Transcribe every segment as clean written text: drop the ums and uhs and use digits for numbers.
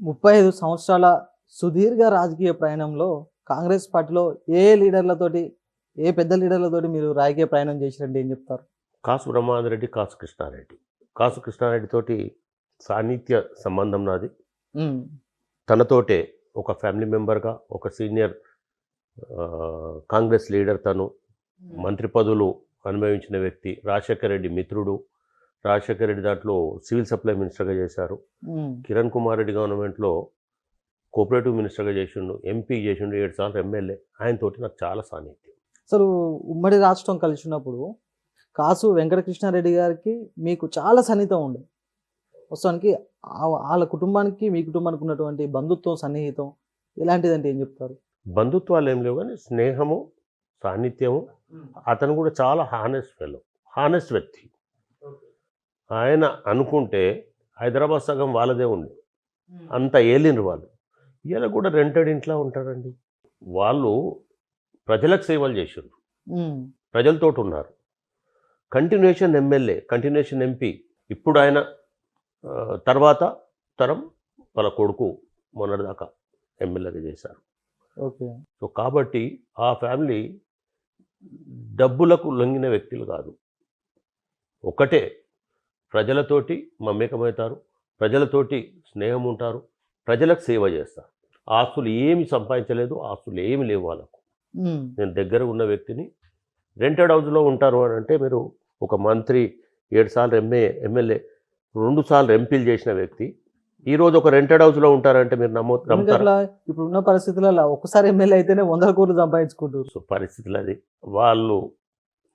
35 సంవత్సరాల సుదీర్ఘ రాజకీయ ప్రయాణంలో కాంగ్రెస్ పార్టీలో లీడర్లతోటి పెద్ద లీడర్లతోటి మీరు రాజకీయ ప్రయాణం చేసిరంటే ఏం చెప్తారు? కాసు బ్రహ్మానందరెడ్డి, కాసు కృష్ణారెడ్డి. కాసు కృష్ణారెడ్డితోటి సాన్నిధ్య సంబంధం నాది. హ్మ్. తనతోటే ఒక ఫ్యామిలీ మెంబర్గా, ఒక సీనియర్ కాంగ్రెస్ లీడర్ తను. మంత్రి పదవులు అనుభవించిన వ్యక్తి. రాజశేఖర్ రెడ్డి మిత్రుడు. రాజశేఖర్ రెడ్డి దాంట్లో సివిల్ సప్లై మినిస్టర్గా చేశారు. కిరణ్ కుమార్ రెడ్డి గవర్నమెంట్లో కోఆపరేటివ్ మినిస్టర్గా చేసిండు, ఎంపీ చేసిండు, 7 సార్లు ఎమ్మెల్యే. ఆయనతోటి నాకు చాలా సాన్నిధ్యం. అసలు ఉమ్మడి రాష్ట్రం కలిసి ఉన్నప్పుడు కాసు వెంకటకృష్ణారెడ్డి గారికి మీకు చాలా సన్నిహితం ఉండే. వాస్తవానికి వాళ్ళ కుటుంబానికి మీ కుటుంబానికి ఉన్నటువంటి బంధుత్వం, సన్నిహితం ఎలాంటిదంటే ఏం చెప్తారు? బంధుత్వాలు ఏం లేవు కానీ స్నేహము, సాన్నిధ్యము. అతను కూడా చాలా హానెస్ట్ వ్యక్తి. ఆయన అనుకుంటే హైదరాబాద్ సగం వాళ్ళదే ఉంది, అంత ఏలిండ్రు వాళ్ళు. ఇలా కూడా రెంటెడ్ ఇంట్లో ఉంటారండి వాళ్ళు. ప్రజలకు సేవలు చేసిండ్రు, ప్రజలతో ఉన్నారు. Continuation MLA, continuation MP. ఇప్పుడు ఆయన తర్వాత తరం వాళ్ళ కొడుకు మొన్నటిదాకా ఎమ్మెల్యేగా చేశారు. ఓకే. సో కాబట్టి ఆ ఫ్యామిలీ డబ్బులకు లొంగిన వ్యక్తులు కాదు. ఒకటే, ప్రజలతోటి మమేకమవుతారు, ప్రజలతోటి స్నేహం ఉంటారు, ప్రజలకు సేవ చేస్తారు. ఆస్తులు ఏమి సంపాదించలేదు, ఆస్తులు ఏమి లేవు వాళ్ళకు. నేను దగ్గర ఉన్న వ్యక్తిని. రెంటెడ్ హౌస్లో ఉంటారు అని అంటే మీరు ఒక మంత్రి, 7 సార్లు ఎమ్మెల్యే, 2 సార్లు ఎంపీలు చేసిన వ్యక్తి ఈరోజు ఒక రెంటెడ్ హౌస్లో ఉంటారంటే మీరు నమ్ముతారా? ఇప్పుడు ఉన్న పరిస్థితులలో ఒకసారి ఎమ్మెల్యే అయితేనే 100 కోట్లు సంపాదించుకుంటారు. సో పరిస్థితులు అది. వాళ్ళు,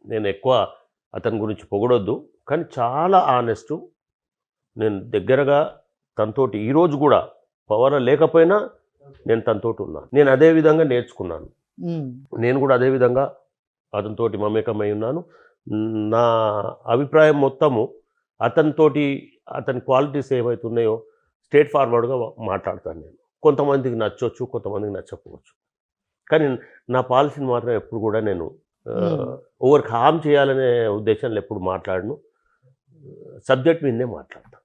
నేను ఎక్కువ అతని గురించి పొగడొద్దు కానీ చాలా ఆనెస్టు. నేను దగ్గరగా తనతోటి ఈరోజు కూడా పవర్ లేకపోయినా నేను తనతోటి ఉన్నాను. నేను అదే విధంగా నేర్చుకున్నాను. నేను కూడా అదే విధంగా అతనితోటి మమేకమై ఉన్నాను. నా అభిప్రాయం మొత్తము అతనితోటి, అతని క్వాలిటీస్ ఏవైతున్నాయో స్ట్రేట్ ఫార్వర్డ్గా మాట్లాడతాను నేను. కొంతమందికి నచ్చవచ్చు, కొంతమందికి నచ్చకపోవచ్చు. కానీ నా పాలసీని మాత్రం ఎప్పుడు కూడా నేను ఓవర్కి హామ్ చేయాలనే ఉద్దేశంలో ఎప్పుడు మాట్లాడను. సబ్జెక్ట్ మీదనే మాట్లాడతాను.